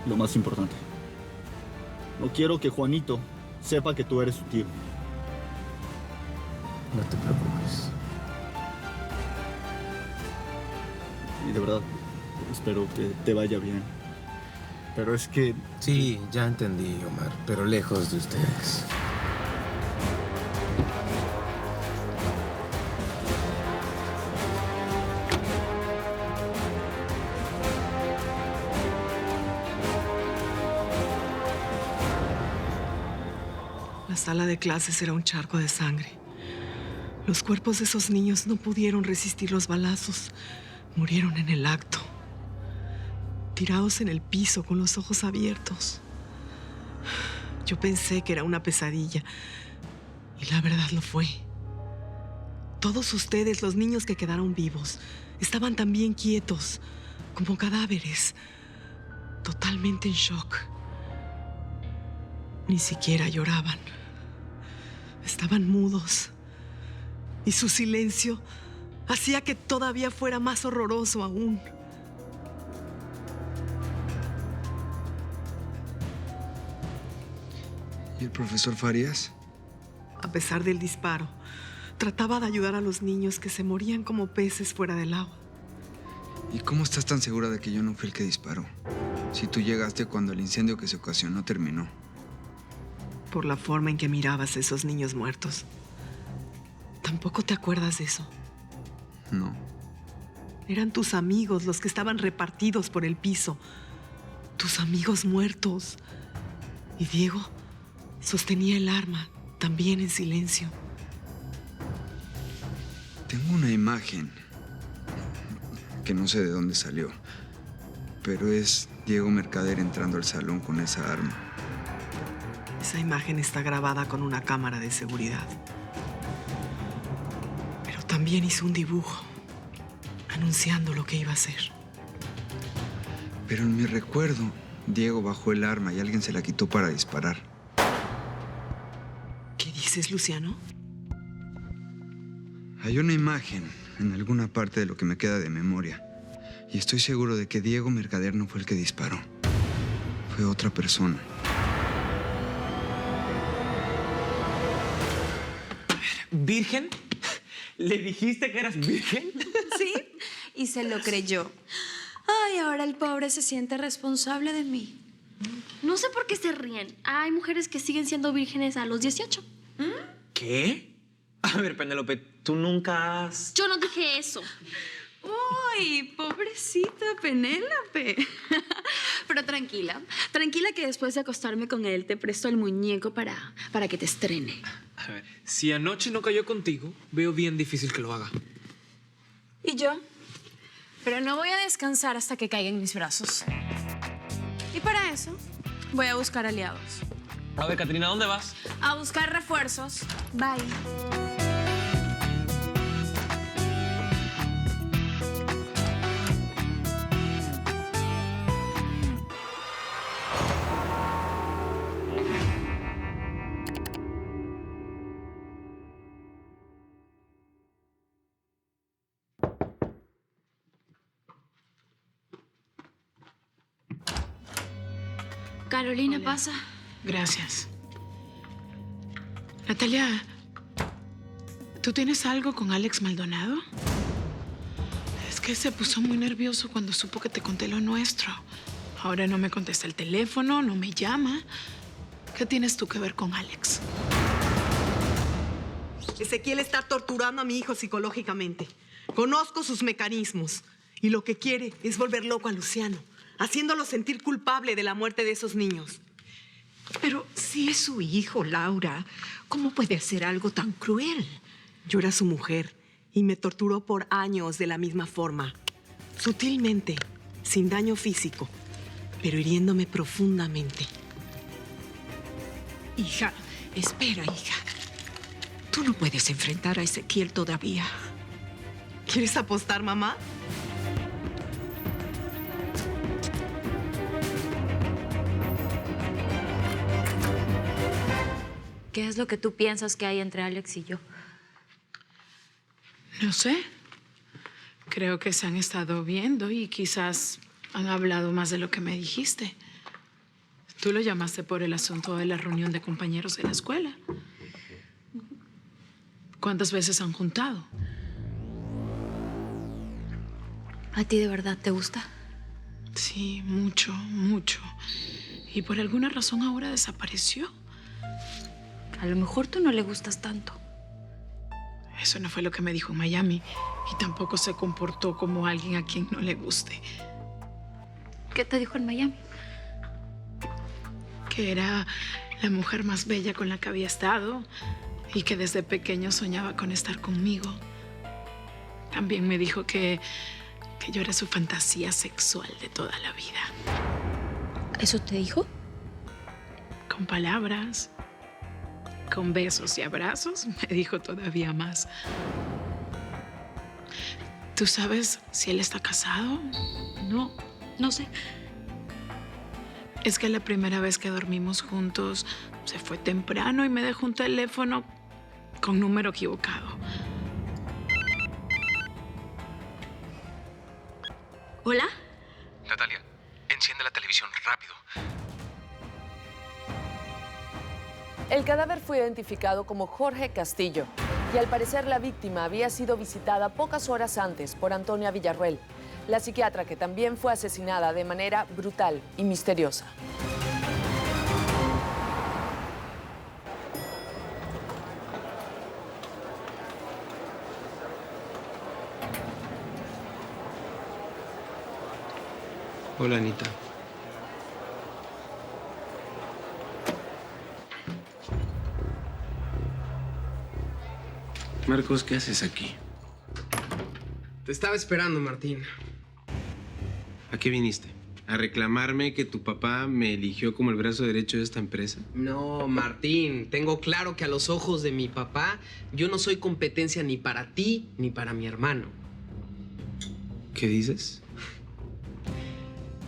lo más importante. No quiero que Juanito sepa que tú eres su tío. No te preocupes. Y de verdad, espero que te vaya bien. Pero es que... Sí, ya entendí, Omar, pero lejos de ustedes. La sala de clases era un charco de sangre. Los cuerpos de esos niños no pudieron resistir los balazos. Murieron en el acto. Tirados en el piso con los ojos abiertos. Yo pensé que era una pesadilla. Y la verdad lo fue. Todos ustedes, los niños que quedaron vivos, estaban también quietos, como cadáveres. Totalmente en shock. Ni siquiera lloraban. Estaban mudos. Y su silencio hacía que todavía fuera más horroroso aún. ¿Y el profesor Farías? A pesar del disparo, trataba de ayudar a los niños que se morían como peces fuera del agua. ¿Y cómo estás tan segura de que yo no fui el que disparó? Si tú llegaste cuando el incendio que se ocasionó terminó. Por la forma en que mirabas a esos niños muertos. ¿Tampoco te acuerdas de eso? No. Eran tus amigos los que estaban repartidos por el piso. Tus amigos muertos. Y Diego sostenía el arma, también en silencio. Tengo una imagen que no sé de dónde salió, pero es Diego Mercader entrando al salón con esa arma. Esa imagen está grabada con una cámara de seguridad. Pero también hizo un dibujo anunciando lo que iba a hacer. Pero en mi recuerdo, Diego bajó el arma y alguien se la quitó para disparar. ¿Qué dices, Luciano? Hay una imagen en alguna parte de lo que me queda de memoria. Y estoy seguro de que Diego Mercader no fue el que disparó. Fue otra persona. ¿Virgen? ¿Le dijiste que eras virgen? Sí, y se lo creyó. Ay, ahora el pobre se siente responsable de mí. No sé por qué se ríen. Hay mujeres que siguen siendo vírgenes a los 18. ¿Qué? A ver, Penélope, tú nunca has... Yo no dije eso. Uy, pobrecita Penélope. Pero tranquila, tranquila que después de acostarme con él te presto el muñeco para que te estrene. A ver, si anoche no cayó contigo, veo bien difícil que lo haga. ¿Y yo? Pero no voy a descansar hasta que caiga en mis brazos. Y para eso voy a buscar aliados. A ver, Catrina, ¿dónde vas? A buscar refuerzos. Bye. Carolina, pasa. Gracias. Natalia, ¿tú tienes algo con Alex Maldonado? Es que se puso muy nervioso cuando supo que te conté lo nuestro. Ahora no me contesta el teléfono, no me llama. ¿Qué tienes tú que ver con Alex? Ezequiel está torturando a mi hijo psicológicamente. Conozco sus mecanismos. Y lo que quiere es volver loco a Luciano, haciéndolo sentir culpable de la muerte de esos niños. Pero si es su hijo, Laura, ¿cómo puede hacer algo tan cruel? Yo era su mujer y me torturó por años de la misma forma. Sutilmente, sin daño físico, pero hiriéndome profundamente. Hija, espera, hija. Tú no puedes enfrentar a Ezequiel todavía. ¿Quieres apostar, mamá? ¿Qué es lo que tú piensas que hay entre Alex y yo? No sé. Creo que se han estado viendo y quizás han hablado más de lo que me dijiste. Tú lo llamaste por el asunto de la reunión de compañeros de la escuela. ¿Cuántas veces han juntado? ¿A ti de verdad te gusta? Sí, mucho, mucho. Y por alguna razón ahora desapareció. A lo mejor tú no le gustas tanto. Eso no fue lo que me dijo en Miami. Y tampoco se comportó como alguien a quien no le guste. ¿Qué te dijo en Miami? Que era la mujer más bella con la que había estado y que desde pequeño soñaba con estar conmigo. También me dijo que yo era su fantasía sexual de toda la vida. ¿Eso te dijo? Con palabras, con besos y abrazos, me dijo todavía más. ¿Tú sabes si él está casado? No, no sé. Es que la primera vez que dormimos juntos se fue temprano y me dejó un teléfono con número equivocado. ¿Hola? Natalia, enciende la televisión rápido. El cadáver fue identificado como Jorge Castillo y al parecer la víctima había sido visitada pocas horas antes por Antonia Villarruel, la psiquiatra que también fue asesinada de manera brutal y misteriosa. Hola, Anita. Marcos, ¿qué haces aquí? Te estaba esperando, Martín. ¿A qué viniste? ¿A reclamarme que tu papá me eligió como el brazo derecho de esta empresa? No, Martín. Tengo claro que a los ojos de mi papá, yo no soy competencia ni para ti ni para mi hermano. ¿Qué dices?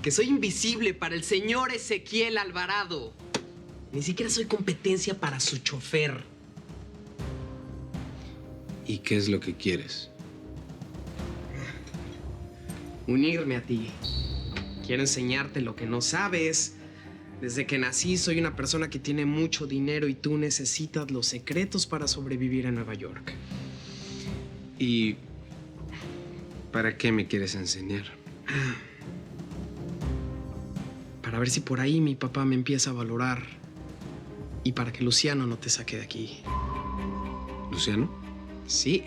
Que soy invisible para el señor Ezequiel Alvarado. Ni siquiera soy competencia para su chofer. ¿Y qué es lo que quieres? Unirme a ti. Quiero enseñarte lo que no sabes. Desde que nací soy una persona que tiene mucho dinero y tú necesitas los secretos para sobrevivir en Nueva York. ¿Y para qué me quieres enseñar? Para ver si por ahí mi papá me empieza a valorar. Y para que Luciano no te saque de aquí. ¿Luciano? Sí.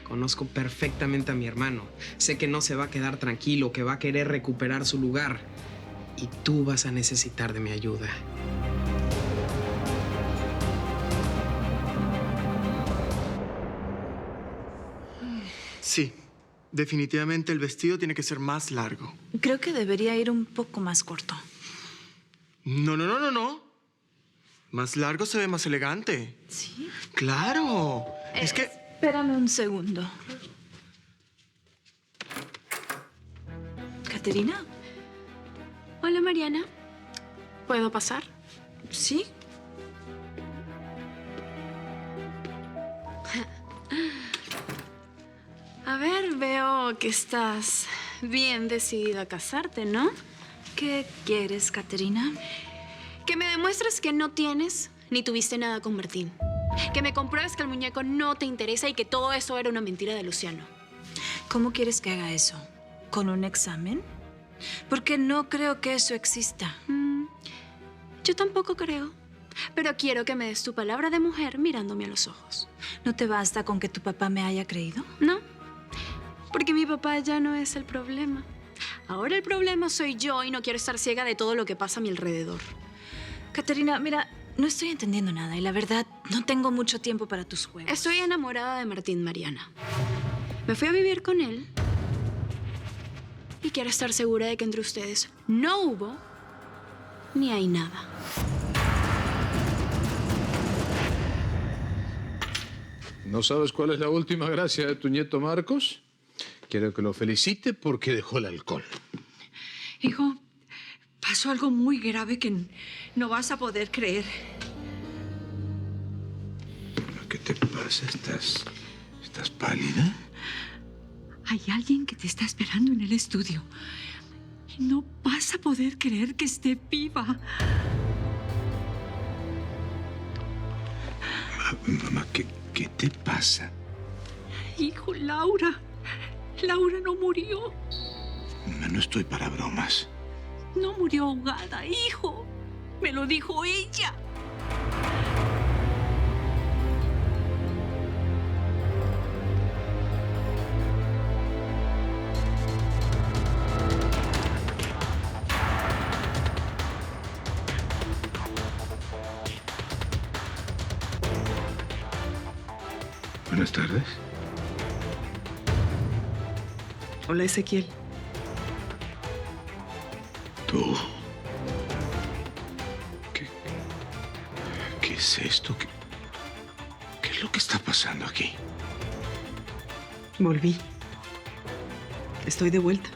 Conozco perfectamente a mi hermano. Sé que no se va a quedar tranquilo, que va a querer recuperar su lugar. Y tú vas a necesitar de mi ayuda. Sí, definitivamente el vestido tiene que ser más largo. Creo que debería ir un poco más corto. No. Más largo se ve más elegante. ¿Sí? ¡Claro! Es que... Espérame un segundo. ¿Caterina? Hola, Mariana. ¿Puedo pasar? Sí. A ver, veo que estás bien decidida a casarte, ¿no? ¿Qué quieres, Caterina? Que me demuestres que no tienes ni tuviste nada con Martín. Que me compruebes que el muñeco no te interesa y que todo eso era una mentira de Luciano. ¿Cómo quieres que haga eso? ¿Con un examen? Porque no creo que eso exista. Yo tampoco creo. Pero quiero que me des tu palabra de mujer mirándome a los ojos. ¿No te basta con que tu papá me haya creído? No, porque mi papá ya no es el problema. Ahora el problema soy yo y no quiero estar ciega de todo lo que pasa a mi alrededor. Caterina, mira, no estoy entendiendo nada y la verdad no tengo mucho tiempo para tus juegos. Estoy enamorada de Martín, Mariana. Me fui a vivir con él y quiero estar segura de que entre ustedes no hubo ni hay nada. ¿No sabes cuál es la última gracia de tu nieto Marcos? Quiero que lo felicite porque dejó el alcohol. Hijo, pasó algo muy grave que no vas a poder creer. ¿Qué te pasa? ¿Estás pálida? Hay alguien que te está esperando en el estudio. Y no vas a poder creer que esté viva. Mamá, ¿qué te pasa? Hijo, Laura. Laura no murió. No estoy para bromas. No murió ahogada, hijo. Me lo dijo ella. Buenas tardes. Hola, Ezequiel. ¿Tú? ¿Qué es esto? ¿Qué es lo que está pasando aquí? Volví. Estoy de vuelta.